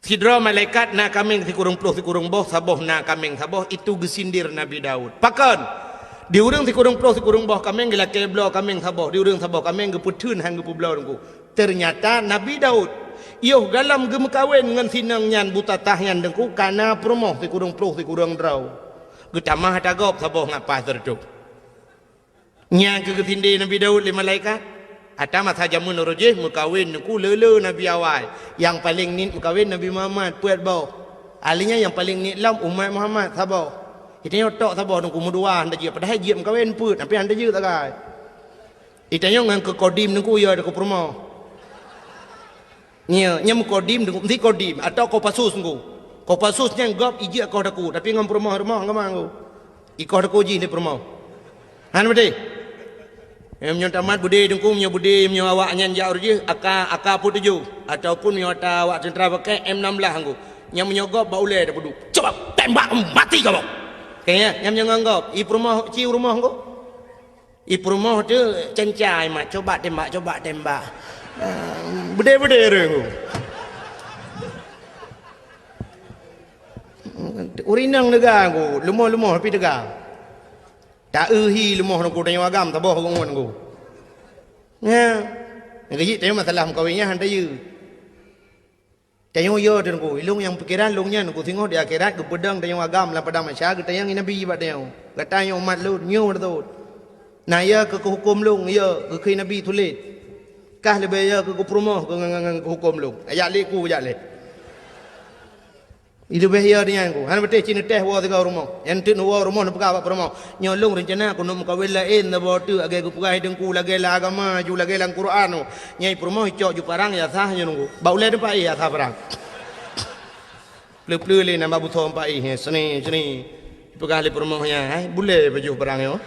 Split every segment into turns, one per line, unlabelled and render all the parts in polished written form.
Sidra malaikat na kaming si kurung puluh si kurung boh saboh na kaming saboh itu gesindir Nabi Daud. Pakan di urang si kurung puluh si kurung boh kaming gila keblo kaming saboh di urang saboh kaming geputun hang gepublo dengku. Ternyata Nabi Daud yo galam gemekawin dengan sinang nyan buta tahyan dengku karena promoh si kurung puluh si kurung draw. Getamah tagap saboh ngapa tertuk. Nya gesindir Nabi Daud li malaikat. Atama saja menurujih mukawin ku lele Nabi awal. Yang paling nit mukawin Nabi Muhammad puat bau. Alinya yang paling nit lam umat Muhammad sabar. Itanya otak sabar nungku mudua anda je padahal je mukawin put tapi anda je tak kai. Itanya ngan ke kodim nungku ya deku promo. Nya mukodim nungku mesti kodim atau ko pasus nungku. Ko pasusnya gop iji kau daku tapi ngam promo rumah ngam nungku. Iko daku ji ni promo. Han betul. Menyo tamat budi dengku menyo budi menyo awak nyan jaur je aka put tuju ataupun menyo ta awak tentera pakai M16 angku nyam menyogop baule dah pedu coba tembak mati kau kayaknya nyam nyanggap i rumah ciu rumah angku i rumah tu cencai mak coba tembak bede rengku urinang negara angku lumah tapi tegak tak hi lemah nak kau tanya agam tak boh ngon kau. Ya. Ngaji tanya masalah kawinnya hantar you. Tanya yo dan kau ilung yang pikiran lungnya kau tengok di akhirat kau pedang tanya agam lah padang masyarakat tanya nabi bat tanya. Katanya umat lu nyu tu. Nah ya ke hukum lung ya ke nabi tulis. Kah lebih ya ke promoh ke hukum lung. Ayat leku ayat le. Itu bahaya dia aku. Han betul Cina teh wa tiga rumah. Yang tu wa rumah nak pakai apa rumah. Nyolong rencana aku nak mukawin lain na botu agai aku pakai dengku lagi la agama ju lagi lang Quran. Nyai rumah cok ju parang ya sah nunggu. Baulai tu pai ya sah parang. Pleu le nama buthom pai he seni. Pakai le rumahnya. Boleh baju parang yo.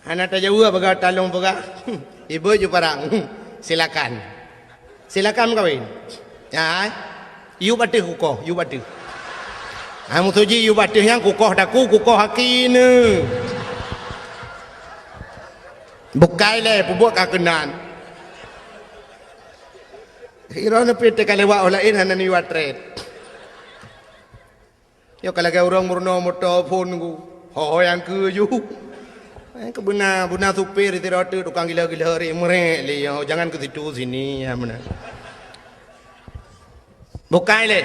Anak tak jauh pakai talong pakai. Ibu ju parang. Silakan kawin. Ya. You batih kukoh, you batih. Kamu tuji you batih yang kukoh daku kukoh hakine. Bukai le pubuk kakenan. Irona pete kalewa olain hanan ni watret. Yo kalau kau orang murno motor phone ku. Ho yang ke you. Buna supir itu roti tukang gila hari merek le jangan ke situ sini ya mana bukai le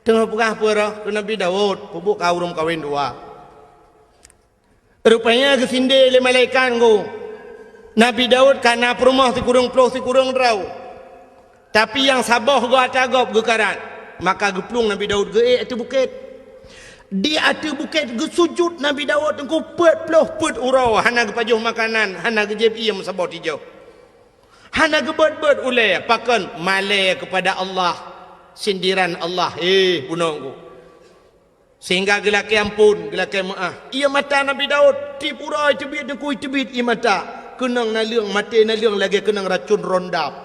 tengah buka apa tu Nabi Daud pubuk kawrum kawin dua rupanya ke sinde le malaikat go Nabi Daud karena perumah si kurung draw tapi yang sabah go atagop ge karat maka geplung Nabi Daud ge itu bukit di atas bukit gesujud Nabi Daud engkau put urau hana gepajuh makanan hana gejeb iem sabot hijau hana gebet ulai pakan malai kepada Allah sindiran Allah bunongku sehingga gelaki ampun gelaki maaf ia mata Nabi Daud ti pura tebit dengku tebit ia mata kenang naliang mati naliang lagi kenang racun rondap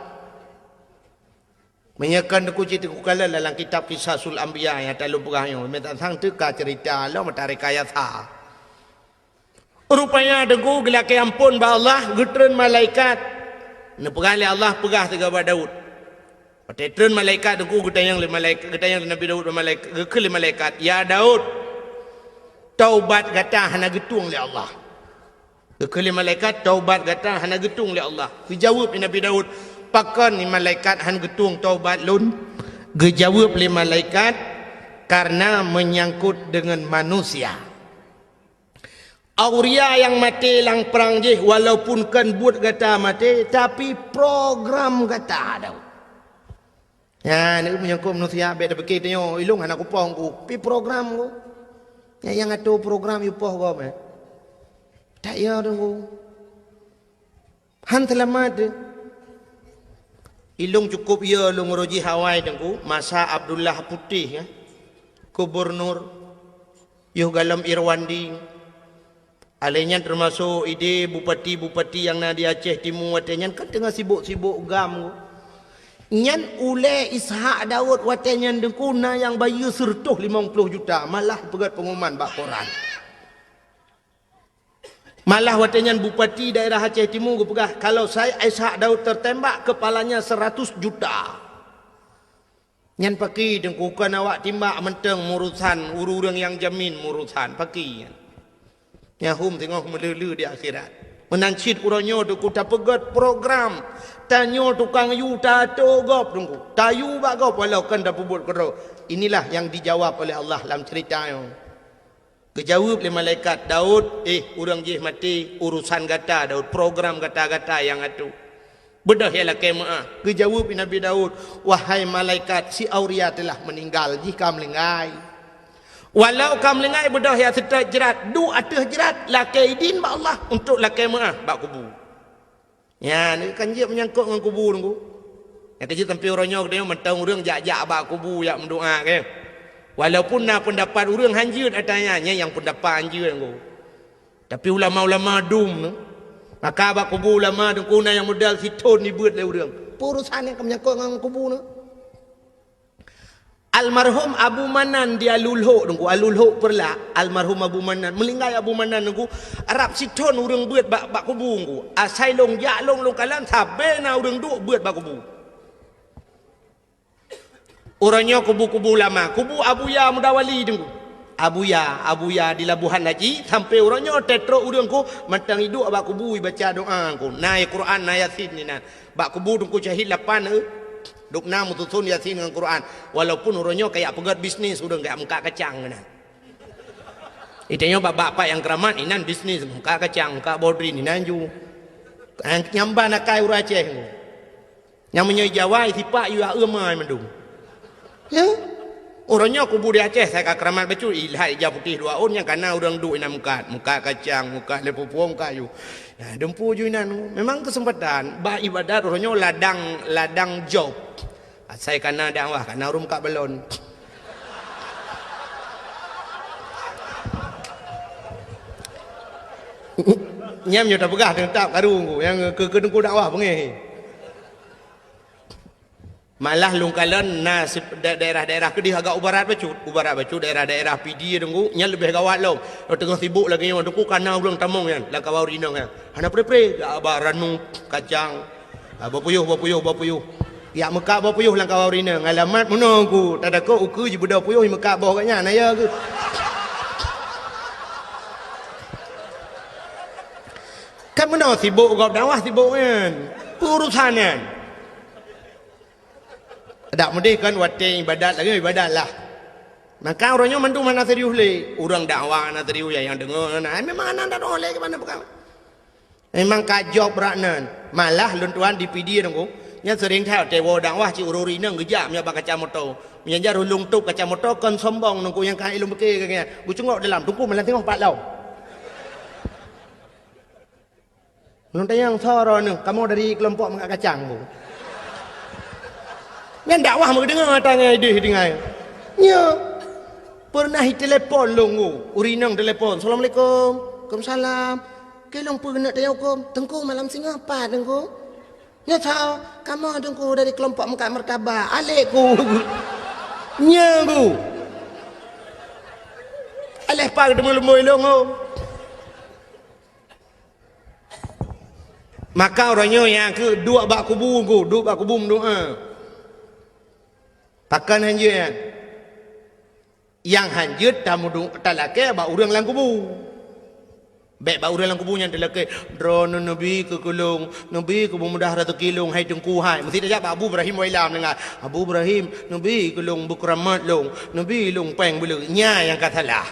menyakan aku cerita kukala dalam kitab Qisasul Anbiya yang tak lupa yang minta sang teka cerita Allah matarik ayat ha. Rupanya dengku gelaki ampun ba Allah getren malaikat. Nepegah Allah pegah tiga ba Daud. Petren malaikat dengku getayang Nabi Daud malaikat gekeli malaikat ya Daud taubat gata hana getung li Allah. Gekeli malaikat taubat gata hana getung li Allah. Dijawab Nabi Daud pakan ni malaikat han getung taubat lun gejawab li malaikat karena menyangkut dengan manusia auria yang mati lang perang je walaupun kan buat kata mati tapi program kata ada ya ni menyangkut manusia beda begitu yo ilung anak kupong ku pi program ku yang atu program yu poh go me tak ya tu han selamat ilung cukup ya lung roji Hawaii dengku masa Abdullah Putih ya gubernur yuh galam Irwandi alenya termasuk ide bupati yang di Aceh Timur watenya kan tengah sibuk gam nyan ule Ishak Daud watenya dengku na yang bayu sertuh 50 juta malah pegat pengumuman bak koran Malah watanya bupati daerah Aceh Timur pegah, kalau saya Ishak Daud tertembak kepalanya 100 juta. Nyan paki dengku kan awak timbak menteng murusan urang yang jamin murusan paki. Ya hum tengok melulu di akhirat. Menancit uranyo tu ku tak pegat program. Tanyo tukang yu tato gop dengku. Tayu bak gop walau kan dah pubut kero. Inilah yang dijawab oleh Allah dalam cerita yang kejawab oleh malaikat Daud, orang jih mati urusan gata Daud, program gata-gata yang atu. Bedah ialah kemah. Kejawab Nabi Daud, wahai malaikat si Auria telah meninggal jika melengai. Walau kam lengai bedah ya serta jerat, du atah jerat lakai din ba Allah untuk lakai mah bak kubur. Ya ni kan je menyangkut dengan kubur nunggu. Ya kerja tempi orangnya dia mentang urang jak-jak bak kubur yak mendoa ke. Walaupun nak pendapat urang hanjut atanya yang pendapat hanjut nunggu. Tapi ulama-ulama dum tu. Maka bak kubur ulama dengku yang modal siton ni beut le urang. Urusan yang menyangkut dengan kubur tu. Almarhum Abu Manan dia Alulho nunggu Alulho perla almarhum Abu Manan melinggai Abu Manan nunggu Arab siton urang beut bak kubur nunggu asai long jak long kalan sabe na urang duk beut bak kubur. Orangnya kubu-kubu lama, kubu Abu Ya Mudawali nunggu. Abu Ya di Labuhan Haji sampai orangnya tetro urang ku mentang hidup bak kubur baca doa ku. Naik Quran na Yasin ni na. Bak kubur nunggu syahid 8 duk nam mutusun Yasin dengan Quran. Walaupun orangnya kayak pegat bisnis sudah kayak muka kacang nah. Itanya bapak-bapak yang keramat inan bisnis muka kacang, muka bodri ni nanju. Nyamba nak kai ura Aceh. Yang menyoi Jawa sipak yu amai mendung. Ya. Orangnya kubur di Aceh saya keramat becu ilhai hijau putih 2 on yang kana orang duk inan muka kacang, muka lepupuang kayu. Ya dempu ju inan memang kesempatan bah ibadat orangnya ladang job. Saya kana dakwah kana rum kak belon. Nyam nyo tak pegah tetap karung yang ke dengku dakwah pengeh. Malah lungkalan nas daerah-daerah ke dia agak ubarat bacut daerah-daerah PD dengku nya lebih gawat lo. Tengah sibuk lagi yang dengku kana urang tamong kan la kawau rinang kan. Hana pre-pre baranu kacang. Bapuyuh. Ya Mekah bawa puyuh lang kawau rina ngalamat menunggu tak ada kau uku je budak puyuh Mekah bawa katnya naya ke kan mana sibuk kau dakwah sibuk kan urusan kan tak mudi kan wate ibadat lagi ibadat lah maka orangnya mandu mana serius le orang dakwah na serius yang dengar memang anak tak oleh ke mana bukan memang kajok beraknan malah luntuan di PD dengku nya sering theo tewo dakwah ci ururi nang gejam nya bak kacamoto menyajar ulung tup kacamoto kon sombong nungku yang kai ilmu beke kaya bu cungok dalam tungku malah tengok pak lau nun tayang soro nu kamu dari kelompok mengak kacang bu ngan dakwah mau dengar tanya ide dengai nya pernah telepon lungu urinang telepon assalamualaikum waalaikumsalam kelong pernah tayau tengku malam singa apa tengku nya tahu kamu dengku dari kelompok Mekah Mertabah alekku nya bu aleh pak demu lemoi longo maka orangnya yang ke dua bak kubu doa pakan hanjut yang hanjut tamu talake bak urang lang kubu baik bau dalam kubunya delake drone nabi ke kulung nabi ke mudah ratu kilung hai tengku hai mesti dia Abu Ibrahim wailam dengar Abu Ibrahim nabi kulung bukramat long nabi long peng bulu nya yang katalah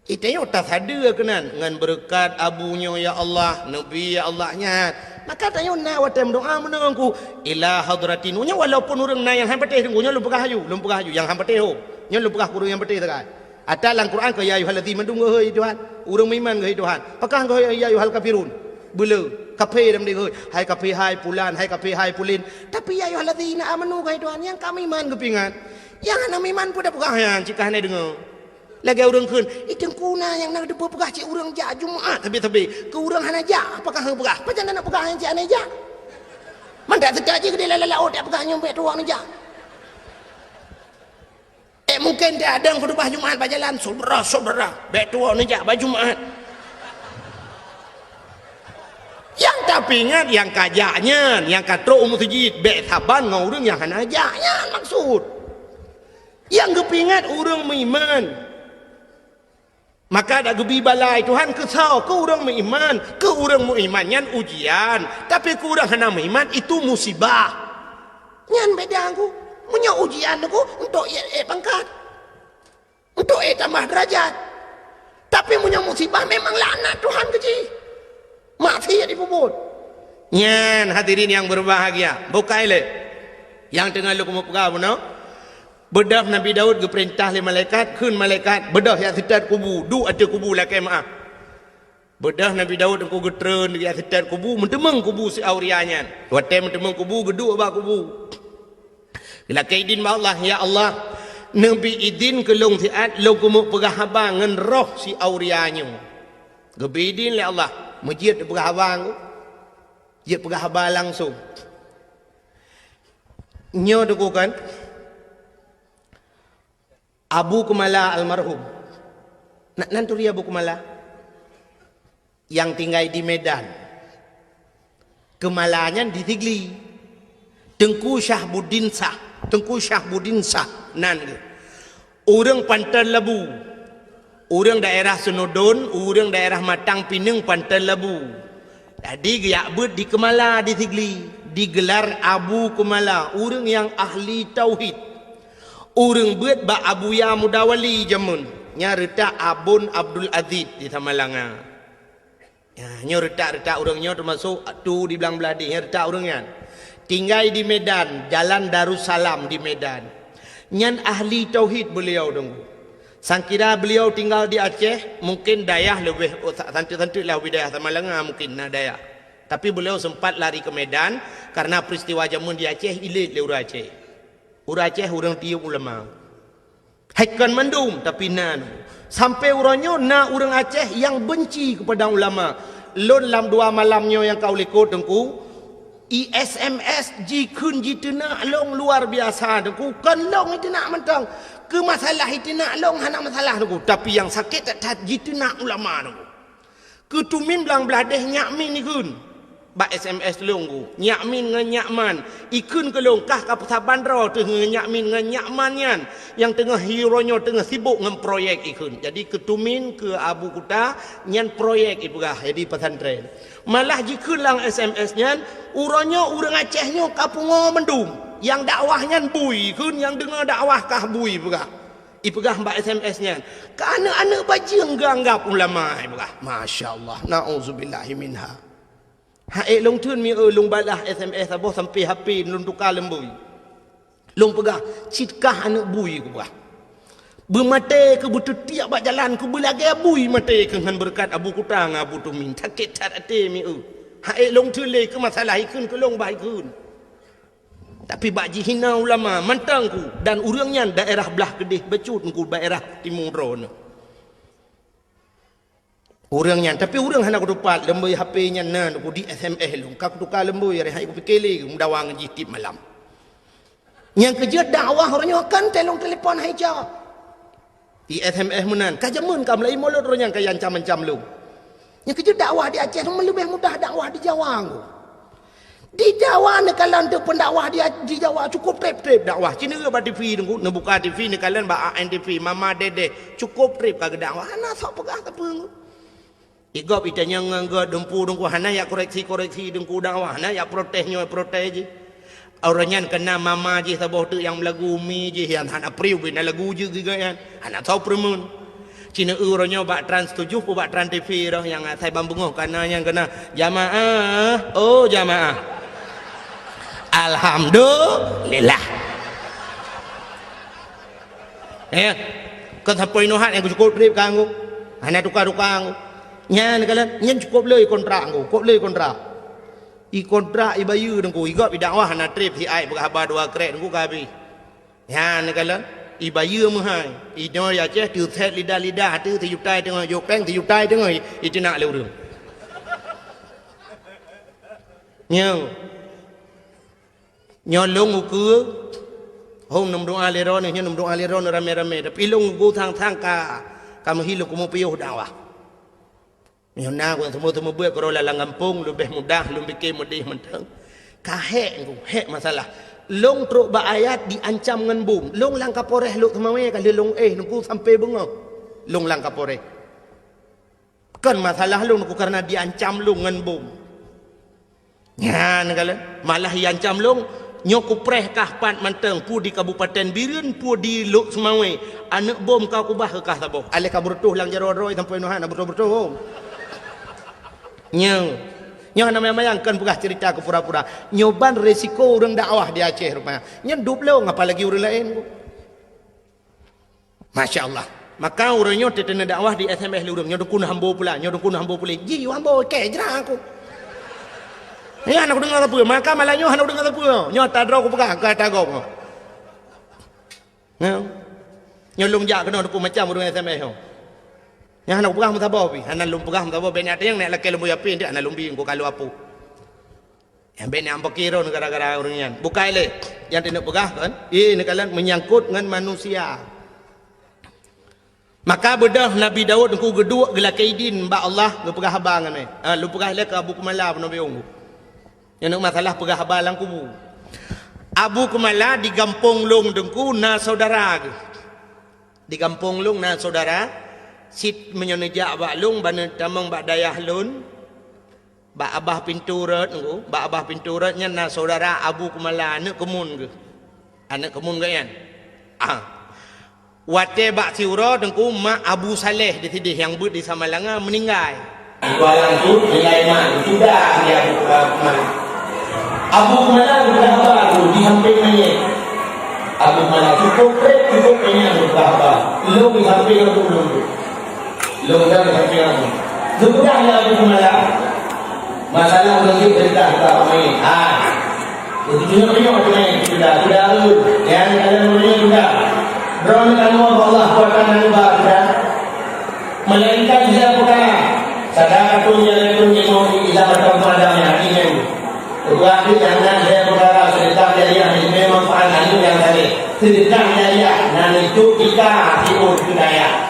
itanya tak ada kenan dengan berkat abunya ya Allah nabi ya Allahnya maka tanya na watem doa menengku ila hadratin nya walaupun urang na yang hampateh tengkunya lumpah hayu yang hampateh nya lumpah kurang yang pateh tak ada dalam Quran ke ya ayyuhallazina mendung hei Tuhan urang iman ke Tuhan pakah ke ya ayyuhal kafirun bela kafir dem dia hai kafir hai pulan hai kafir hai pulin tapi ya ayyuhallazina amanu ke Tuhan yang kami iman kepingan yang ana iman pun dah pegah yang cikah ni dengar lagi urang keun itu kuna yang nak depa pegah cik urang jak Jumaat tapi ke urang hana jak apakah hang pegah pajan nak pegah yang cik ane jak mandak sedak je ke dia laut tak pegah nyampe tuang ni jak mungkin dia ada khutbah Jumaat berjalan saudara baik tua ni jak baju Jumaat Yang tapi ingat yang kajaknya, yang katro masjid bek taban ngau orang yang hana ajaknya maksud. Yang kepingat orang beriman. Maka ada gebi balai Tuhan kesal ke orang beriman, ke orang beriman yang ujian, tapi ke orang hana beriman itu musibah. Nyan beda aku, punya ujian aku untuk pangkat, untuk tambah derajat. Tapi punya musibah memang laknat Tuhan kecil. Mati ya dipuput. Nyan hadirin yang berbahagia. Bukai le. Yang tengah lu kumu pegah no. Bedah Nabi Daud ke perintah le malaikat, kun malaikat bedah yang setat kubu, du ada kubu lakai maaf. Bedah Nabi Daud engkau getren yang setat kubu, mentemeng kubu si aurianya. Watai mentemeng kubu, gedu abah kubu. Bila kaidin ba Allah, ya Allah, Nabi idin ke long siat, long kumu pegah haba ngan roh si aurianya. Gebidin le Allah. Masjid pegah abang, dia pegah abang langsung. Nyo dukukan Abu Kumala almarhum. Nanturi Abu Kumala yang tinggal di Medan. Kemalanya di Tigli. Tengku Syahbuddin Sah, Tengku Syahbuddin Sah nan. Orang Pantai Labu. Orang daerah Senodon, orang daerah Matang Pinang, Pantai Labu. Jadi giak ber di Kemala di Tigli, digelar Abu Kumala, orang yang ahli tauhid. Orang ber ba Abu Ya Mudawali jamun, nya retak Abun Abdul Aziz di Tamalanga. Ya, nya retak orangnya termasuk tu di belang beladi, nya retak orangnya. Tinggal di Medan, Jalan Darussalam di Medan. Nyan ahli tauhid beliau dong. Sangkira beliau tinggal di Aceh, mungkin dayah lebih santai-santai lah wilayah Tamalanga mungkin nah dayah. Tapi beliau sempat lari ke Medan karena peristiwa jamun di Aceh ilit le urang Aceh. Urang Aceh orang tiup ulama. Haikan mandum tapi nan. Sampai orangnya na orang Aceh yang benci kepada ulama. Lon lam dua malamnya yang kau lekot tengku. ISMS jikun jitena long luar biasa tengku. Kan long itu nak mentang. Ke masalah itu nak long hana masalah tu, tapi yang sakit tak jitu nak ulama tu. Ketumin belang beladeh nyakmin ni kun. Ba SMS long ku. Nyakmin ngan nyakman. Ikun ke long kah ka pesaban ro tu nyakmin ngan nyakman yan. Yang tengah hero-nya tengah sibuk ngan proyek ikun. Jadi ketumin ke Abu Kuta nyan proyek ibugah jadi pesantren. Malah jikun lang SMS nyan urangnya urang Acehnya kapungo mendum. Yang dakwahnya bui kun, yang dengar dakwah kah bui pegah. Ipegah mbak SMS-nya. Ka anak-anak bajing ganggap ulama pegah. Masya-Allah. Nauzubillahi minha. Haik long tun mi long balah SMS aboh sampai HP long tukar lembui. Long pegah citkah anak bui ku pegah. Bermate ke butuh tiap bak jalan ku belagi bui mate ke ngan berkat Abu Kuta ngah Abu Tumin. Sakit tat ate mi Haik long tun le ke masalah ikun ke long baik kun. Tapi bak hina ulama mantangku dan urangnya daerah belah Kedih becut ku daerah Timur Ron. Urangnya tapi urang hana ku dapat lembui HP-nya nan ku di SMS lu. Ka ku tukar lembui hari ku pikeli ku mendawang jitip malam. Yang kerja dakwah orangnya kan telefon hai jawab. Di SMS menan ka jamun ka melai molot orangnya ka yang cam-cam lu. Yang kerja dakwah di Aceh lebih mudah dakwah di Jawa ku. Di Jawa ni kalian tu pendakwah dia di Jawa cukup trip dakwah. Cina ke ba TV tu nak buka TV ni kalian ba ANTV Mama Dede cukup trip ka dakwah. Ana sok pegah ka peng. Igop itanya ngangga dempu dengku hana ya koreksi dengku dakwah. Hana ya protesnya protes je. Orangnya kena mama je saboh tu yang lagu mi je yang hana priu bina lagu je juga yan. Hana tahu premun. Cina urangnya ba Trans 7 pu ba Trans TV dah yang saya bambungoh kana yang kena jamaah. Oh jamaah. Alhamdulillah. Kan sampai nohat yang cukup trip kanggo. Hana tukar-tukar. Nyan kalian nyan cukup le kontrak kanggo. Cukup le kontrak. I kontrak i bayu dengku. I gop i dakwah hana trip si ai berhabar dua krek dengku ka habis. Nyan kalian i bayu mahai. I no ya Aceh tu set lidah-lidah tu yutai tengah yok peng tu yutai tengah i cenak le urang. Nyang nyolong uku hong nom doa leron ni nom doa leron rame-rame tapi long go thang ka kamu hilu kumu piuh dakwah Yang nak yang semua buat kalau lalang kampung lebih mudah, lebih bikin mudih mentang. Kahek tu, hek masalah. Long teruk ba ayat diancam dengan bom. Long lang kaporeh luk semai kali long nunggu sampai bunga. Long lang kaporeh. Kan masalah long nunggu karena diancam long dengan bom. Ya negala malah diancam long nyoku preh kahpan manteng pu di Kabupaten Biren pu di luk semai. Anak bom kau kubah ke kah saboh. Ale kaburtuh lang jaroi sampai nuhan bertuh-bertuh. Nyo nama mayangkan pugah cerita ke pura-pura nyoban resiko orang dakwah di Aceh rupanya nyedup lo apalagi orang lain Masya Allah maka orangnya tetena dakwah di SMS orang nyodukun hambo pula ji hambo ke jerang aku ya anak dengar apa maka malahnya anak dengar apa nyota draw aku pegah kata kau nyolong jak kena dukun macam orang SMS yang anak pegah mutabah pi anak lum pegah mutabah ben ada yang nak laki lembu yapi dia anak lumbi ko kalau apa yang ben ampak kira gara-gara orangnya bukai le yang tidak pegah kan ini kalian menyangkut dengan manusia maka bedah Nabi Daud ku geduk gela kaidin ba Allah lu pegah abang ni lu pegah le ke Abu Kumala Nabi ungu yang nak masalah pegah abang kubu Abu Kumala di Gampong Long dengku na saudara di Gampong Long na saudara sit menyonejak bak lung bana tamang bak dayah lun bak abah pintu rat ngku bak abah pintu ratnya na saudara Abu Kumala anak kemun ke anak kemun ke kan wate bak siura dengku mak Abu Saleh di sini yang ber di Samalanga meninggal walang tu nilai mak sudah dia Abu Kumala sudah apa tu di samping ni Abu Kumala cukup punya berapa lu di samping tu dulu Longgar sampai kamu. Sebenarnya yang aku malah masalah lagi cerita kita main. Begitu punya main sudah yang kalian punya sudah. Drone kamu Allah buatkan anda sudah. Melainkan dia bukan. Sadar tu yang mau kita bertemu padanya ini. Tetapi jangan dia berkata sedekah jariah ini memang manfaat yang tadi. Sedekah jariah nanti itu kita timbul budaya.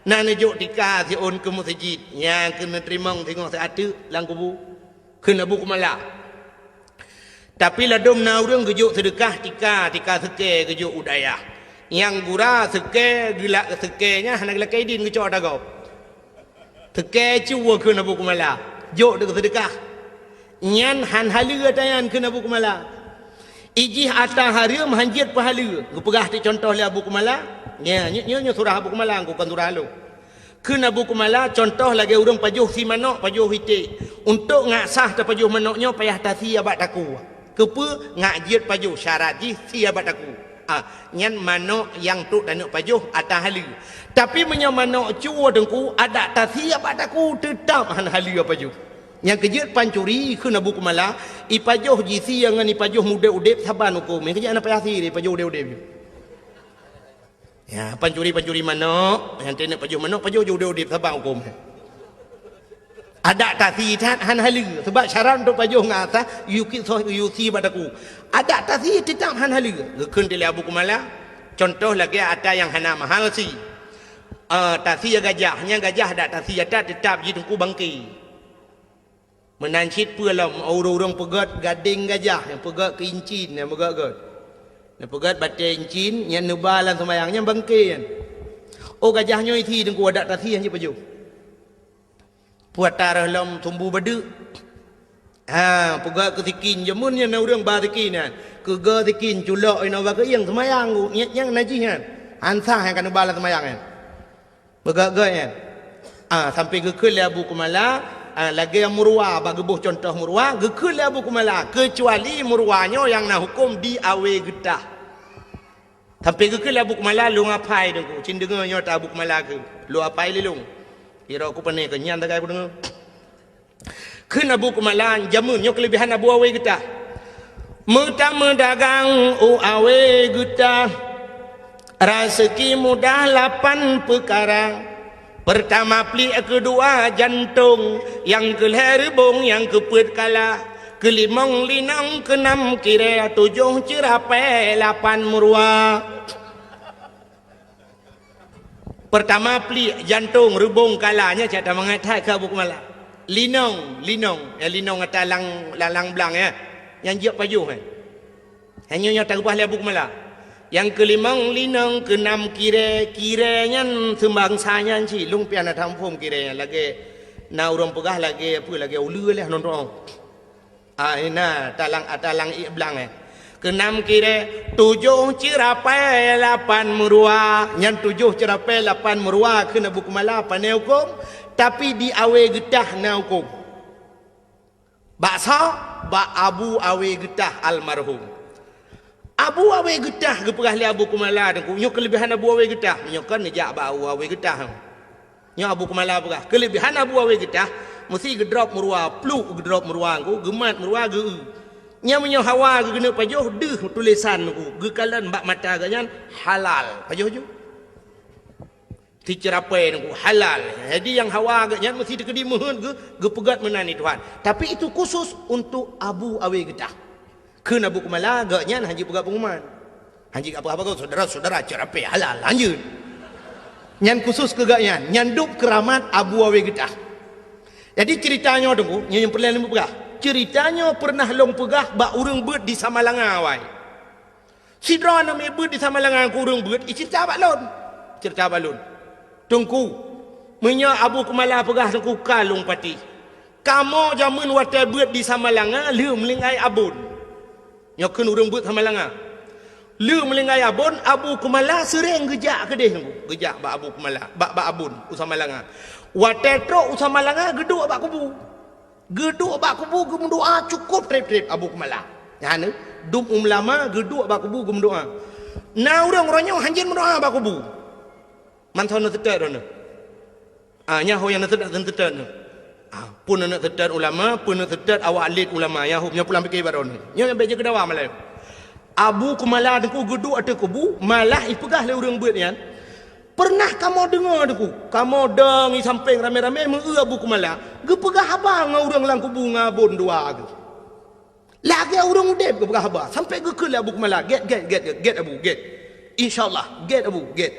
Nak nejuk tika si on ke masjid yang kena terima tengok seada lang kubu kena Abu Kumala tapi ladum na urang gejuk sedekah tika seke gejuk udaya yang gura seke gila sekenya hana gila kaidin gecok dagau seke cuwa kena Abu Kumala jok dek sedekah nyan han halia tayan kena Abu Kumala ijih ata haria mhanjit pahala gepegah ti contoh le Abu Kumala ya, nyo surah Abu Kumala aku kan surah lu. Kena Abu Kumala contoh lagi urang pajuh si manok pajuh hiti. Untuk ngak sah ta pajuh manoknya payah tasi abat aku. Kepa ngak jiat pajuh syarat ji si abat aku. Nyan manok yang tu dan pajuh atah halu. Tapi menya manok cua dengku ada tasi abat aku tetap han halu pajuh. Yang kejiat pancuri kena Abu Kumala ipajuh ji si yang ni pajuh muda udep saban hukum. Yang kejiat ana payah si pajuh udep. Ya, pancuri manok, yang tenek pajuh manok, pajuh jauh di sabang hukum. Ada tasi han halu sebab syarat untuk pajuh ngata yuki padaku. Ada tasi tetap han halu. Gekun di Abu Kumala. Contoh lagi ada yang hana mahal si. Tasi gajahnya gajah ada tasi ada tetap ji tengku bangki. Menancit pulam orang-orang pegat gading gajah yang pegat keincin yang pegat. Pegat batin cin yang nubalan semayangnya bangkian. Oh gajahnya itu dengku ada tasi yang paju. Puat tarah lam tumbuh badu. Pegat ketikin jamunnya na urang ba tikinan. Kega tikin culak ina ba yang semayang ku yang najihan. Ansah yang kan nubalan semayang. Pegat gayan. Sampai gekul Abu Kumala lagi yang murwa bagi buh contoh murwa gekul Abu Kumala kecuali murwanya yang nak hukum di awe getah sampai gekul Abu Kumala lu ngapai dengku cin dengarnya tak Abu Kumala ke lu apai lelung kira aku pandai kenyan tak aku dengar kena Abu Kumala jamunnya kelebihan Abu awe getah mutama dagang awe getah rezeki mudah 8 perkara. Pertama pli, kedua jantung, yang keherbong, yang keput kala, kelimong linang, keenam kira, 7 cerapai, 8 murwa. Pertama pli jantung rebung kalanya cakap mengatakan ke Abu Kumala. Linong, linong atas lang belang ya. Yang jiak payuh kan. Hanya tak ubah Abu Kumala. Yang kelimang linong, keenam kiranya sembang sanya ci lung pian tampum kiranya lagi na urang pegah lagi apa lagi ulu lah nonton. Ina talang belang Keenam tujuh cirapai lapan merua. Yang tujuh cirapai lapan merua kena Abu Kumala pandai hukum. Tapi di awe getah na hukum. Baksa Abu awe getah almarhum. Abu awe getah ke perah li Abu Kumala dengku. Nyo kelebihan Abu awe getah. Nyo kan nejak bau awe getah. Nyo Abu Kumala perah. Kelebihan Abu awe getah mesti gedrop merua, pluk gedrop merua ku, gemat merua ge. Nya menyo hawa ge kena pajoh deh tulisan ku. Ge kalan bak mata ganyan halal. Pajoh ju. Dicerapai nunggu halal. Jadi yang hawa agaknya mesti dikedi mohon ge pegat menani Tuhan. Tapi itu khusus untuk Abu awe getah. Kena Abu Kumala agaknya haji pegat pengumuman. Haji apa-apa kau saudara-saudara cerapai halal lanjut. Nyan khusus kegaknya, nyanduk keramat Abu awe getah. Jadi ceritanya tunggu, yang pernah lembu pegah. Ceritanya pernah long pegah bak urang beut di Samalanga awai. Sidra nama beut di Samalanga ku urang beut, cerita balon. Cerita balon. Tunggu, menya Abu Kumala pegah tunggu kalung pati. Kamu jamun watai beut di Samalanga, lu melingai abun. Nyokan urang beut Samalanga. Lu melingai abun, Abu Kumala sering gejak ke dia tunggu. Gejak bak Abu Kumala, bak abun Usamalanga. Watai tro Usamalanga geduk bak kubu. Geduk bak kubu gem doa cukup trip Abu Kumala. Yani dum lama geduk bak kubu gem doa. Na urang-urangnya hanjin mendoa bak kubu. Mantau nak tetet dona. Nya ho yang nak tetet no. Pun nak tetet ulama, pun nak tetet awak alit ulama. Ya ho nya pulang fikir baron. Nya yang beje kedawa malai. Abu Kumala deku geduk ate kubu, malah ipegah le urang beut nian. Pernah kamu dengar deku? Kamu dengi samping rame-rame mengeu Abu Kumala, ge pegah abang urang lang kubu ngabon dua ge. Lagi urang udep ge pegah abang, sampai ge ke Abu Kumala, get Abu, get. Insyaallah, get Abu, get.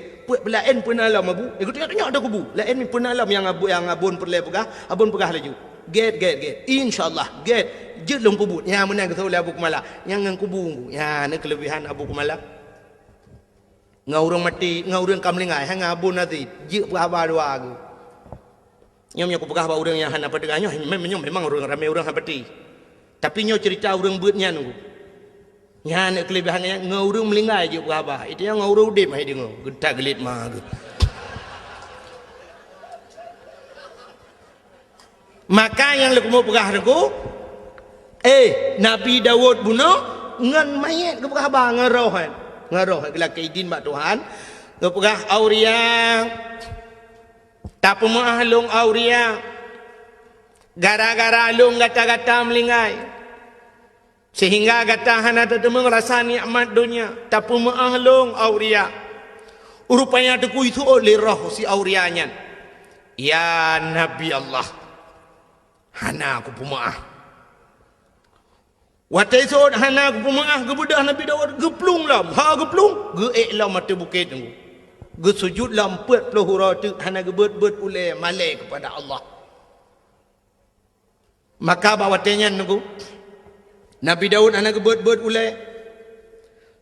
Lain pernah alam Abu. Ikut tengok ada kubu. Lain pernah alam yang abun perle pegah, abun pegah laju. Get. Insyaallah get. Je long kubu. Yang menang ke oleh Abu Kumala. Yang ngang kubu. Ya, ni kelebihan Abu Kumala. Ngau orang mati, ngau orang kamlingai, hang abun nanti. Je pegah dua aku. Nyom aku pegah orang yang hana pedegahnya memang orang ramai orang hapati. Tapi nyo cerita orang buatnya nunggu. Nya nak kelebihannya ngurung melingai je berapa. Itu yang ngurung dim hai dengo. Gedak gelit mah. Maka yang lu mau pegah aku, Nabi Daud bunuh ngan mayat ke pegah bang ngaroh gelak keidin mak Tuhan. Ke pegah Auria. Tak pemahlung Auria. Gara-gara lung gata-gata melingai. Sehingga katahan ada temu rasa nikmat dunia tapi mengahlung Auria. Rupanya deku itu oleh roh si Aurianya. Ya Nabi Allah, hana aku pemaah. Watai sod hana aku pemaah kebudah Nabi Daud geplung lam, geplung, geeklah mata bukit tunggu. Gesujud lam 40 huruf hana gebet-bet oleh malai kepada Allah. Maka bawatenya nunggu. Nabi Daud anak gebet-bet ulai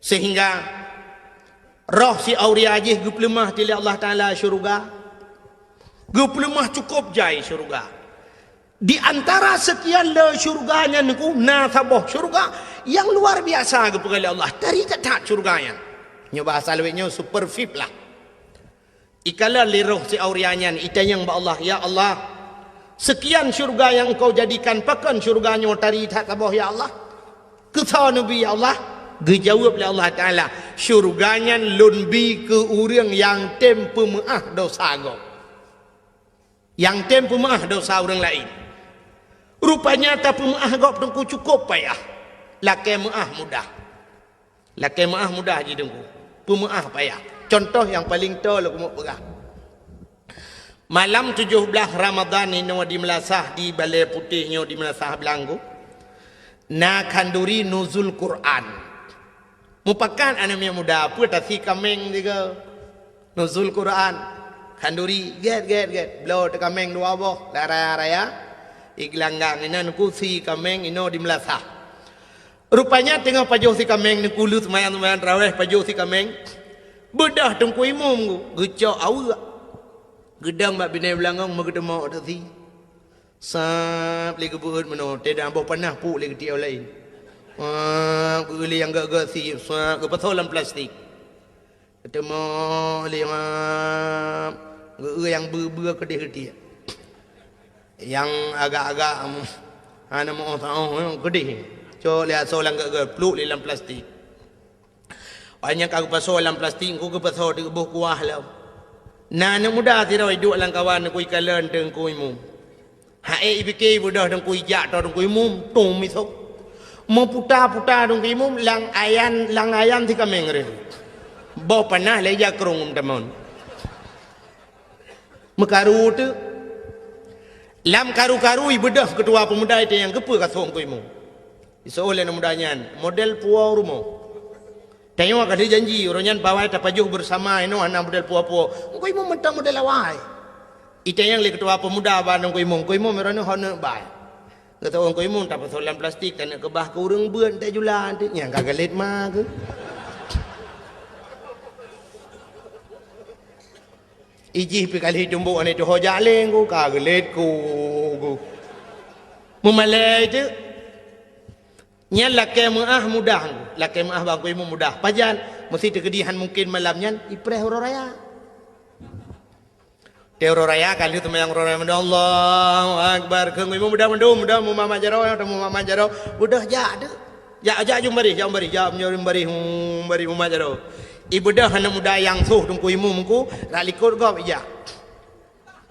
sehingga roh si Auria ajih geplemah tili Allah Taala syurga. Geplemah cukup jai syurga. Di antara sekian le syurganya niku nasabah syurga yang luar biasa kepada Allah. Dari tak syurganya. Nya bahasa leweknya super VIP lah. Ikala li roh si Aurianya ita yang ba Allah, ya Allah. Sekian syurga yang engkau jadikan pakan syurganya tari tak sabah ya Allah. Kata Nabi ya Allah, dijawab oleh Allah Ta'ala, syurganya lunbi ke orang yang tempu maah dosa go. Yang tempu maah dosa orang lain. Rupanya tapi maah go tengku cukup payah. Laki maah mudah. Laki maah mudah je tengku. Pemaah payah. Contoh yang paling tahu lagu mau pegah. Malam 17 Ramadan ini di Melasah di Balai Putihnya di Melasah Belanggu. Na kanduri nuzul Quran. Mupakan anak muda apa tasi kameng juga. Nuzul Quran. Kanduri get. Blow te kameng dua boh. Raya. Iklanggang ina nuku si kameng ino di Melasah. Rupanya tengah pajuh si kameng nuku lu semayan raweh pajuh si kameng. Bedah tengku imum ku gecok awak. Gedang mak binai belangong mengetemu tu si. Sap li kebuhut meno tidak ambo panah pu li ketiau lain. Beli yang gak si sap ke pasolan plastik. Ketemu li yang ber kedih-kedih. Yang agak-agak ana mau tahu kedih. Co lihat solang gak peluk li dalam plastik. Banyak aku pasolan plastik ku ke pasol di kebuh kuah lau. Nah anak muda tidak hidup lang kawan ku ikalan teng ku imum. Hai ibike budah dong kui jak dong kui mum tum misok mau putar dong kui mum lang ayan ti kameng re bo panah leja kerung tamon mekaru tu lam karu ibedah ketua pemuda itu yang kepe kasong kui mum iso oleh mudanya model puau rumo tayo ka janji oronyan bawai tapajuh bersama ino anak model puau kui mum mentang model awai ita yang le ketua pemuda bandung ko imong merano hona bai kata orang ko imong tak pasolan plastik kan ke bah ke urang beun tak julan tu yang kagalet mah ke iji pi kali jumbo ane tu hojaleng ko kagalet ko mumalai tu nyal lake muah mudah lake muah bang ko imong mudah pajan mesti tekedihan mungkin malamnya ipreh raya Teoro raya kali itu yang raya Allahu Akbar keung ibu mudah mu mama jaro udah ja jumbari mama jaro ibu dah hana muda yang suh tungku imu muku ralikor gop ja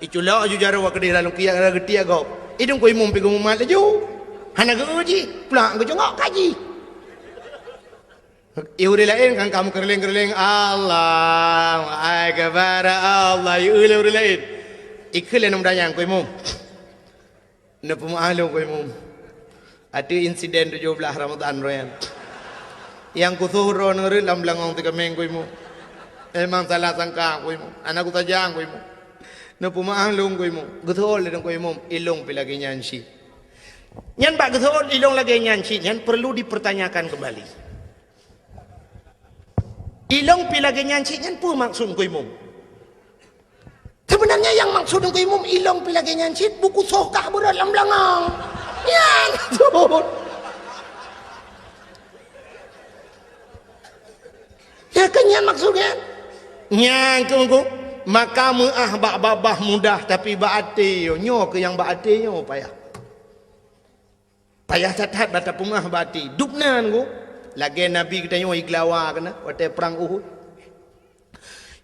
iculo aju jaro wa kedih lalu kia getia gop idung ku imu pigu mama laju hana geuji pulang ku jongok kaji Iuri lain kan kamu kerling Allah Akbar Allah iuri lain ikil yang mudanya ko imum na pumaalo ko imum atu insiden 17 Ramadan royan yang kusuhro ngerin lam langong tiga minggu imum emang salah sangka ko imum anak ku tajang ko imum na pumaalo ko imum gutol ko imum ilong pilagi nyansi nyan ba gutol ilong lagi nyansi nyan perlu dipertanyakan kembali ilong pilagi nyanci nyan pun maksud ko imum. Sebenarnya yang maksud ko imum ilong pilagi nyanci buku sokah berat lam langang. Yan tuh. Ya kan yan maksudnya. Nyan ko maka muah babah mudah tapi baate yo nyo ke yang baate nyo payah. Payah catat bata pumah baati. Dupnan ko lagi Nabi kita nyo iglawa kena waktu perang Uhud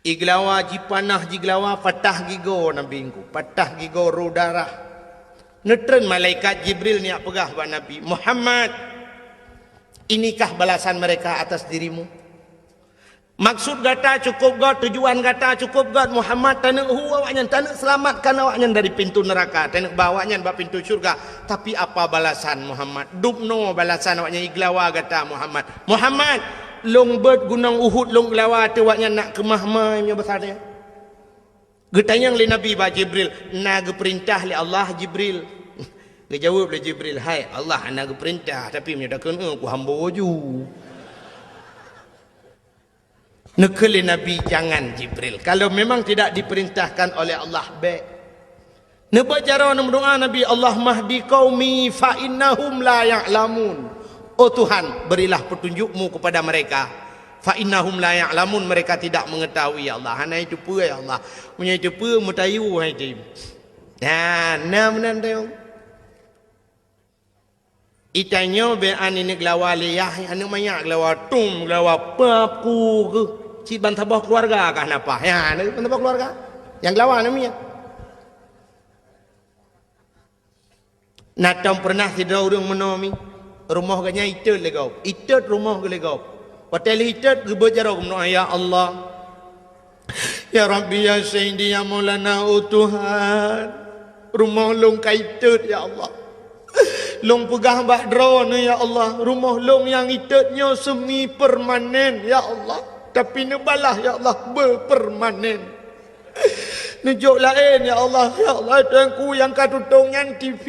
iglawa jipanah jiglawa patah gigo Nabi ku patah gigo darah netren malaikat Jibril ni pegah ba Nabi Muhammad inikah balasan mereka atas dirimu maksud gata cukup god tujuan gata cukup god Muhammad tanah awaknya tanah selamatkan awaknya dari pintu neraka tanah bawanya ba pintu surga tapi apa balasan Muhammad dubno balasan awaknya iglawa gata Muhammad long bird gunung Uhud long lawa tu awaknya nak kemah-mah nya besar dia getanyang li Nabi ba Jibril nak perintah li Allah Jibril ngejawab li Jibril hai Allah nak perintah tapi menyatakan aku hamba waju Nekeli Nabi jangan Jibril. Kalau memang tidak diperintahkan oleh Allah baik. Nebacara berdoa Nabi Allah mahdi qaumi fa innahum la ya'lamun. Oh Tuhan, berilah petunjukmu kepada mereka. Fa innahum la ya'lamun, mereka tidak mengetahui ya Allah. Hana itu apa ya Allah? Punya itu apa mutayu hai tim. Dan nam tayong. Itanyo be an ini glawali ya anu maya glawa tum glawa papu ke. Si bantabah keluarga kah napa? Ya, bantabah keluarga. Yang lawan namanya. Natam pernah tidak orang menomi rumah ganya itet legau. Itet rumah ke legau. Hotel itet gebejar aku mendoa ya Allah. Ya Rabbi ya Sayyidi ya Maulana oh Tuhan. Rumah long kaitet ya Allah. Long pegah bakdron ya Allah. Rumah long yang itetnya semi permanen ya Allah. Tapi nebalah ya Allah berpermanen. Nunjuk lain ya Allah. Ya Allah tuanku yang katutungnya TV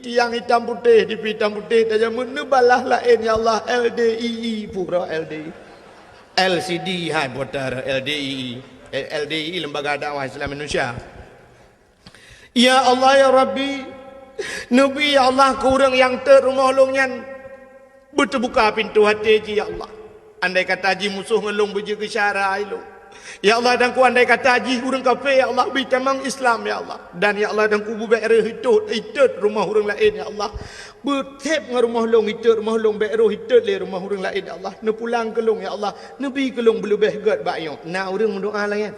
tiang hitam putih, TV hitam putih saja menebalah lain ya Allah. LDII pura LDI. LCD hai putar LDII. LDII Lembaga Dakwah Islam Indonesia. Ya Allah ya Rabbi, Nabi ya Allah kurang yang terumah longnya berterbuka pintu hati ji ya Allah. Andai kata ji musuh ngelung beje ke syara ilung. Ya Allah dan ku andai kata ji urang kafir ya Allah bi tamang Islam ya Allah. Dan ya Allah dan ku bubairah hitut rumah urang lain ya Allah. Bertep ngah rumah long hitut rumah long bairo hitut le rumah urang lain ya Allah. Ne pulang kelong ya Allah. Nabi kelong belebeh god bayo. Na urang mendoa layan.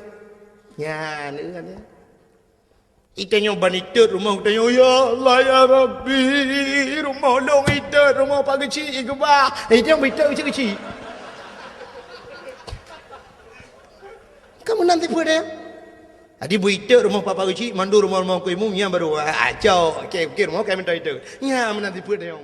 Ya ne kan ya. Itanya banitut rumah utanya ya Allah ya Rabbi rumah long hitut rumah pak kecil ke bah. Itu yang hitut kecil-kecil. Kamu nanti pada adi buita rumah papa kecil mandu rumah kuimu yang baru acau okey rumah kami minta itu ya menanti pada yang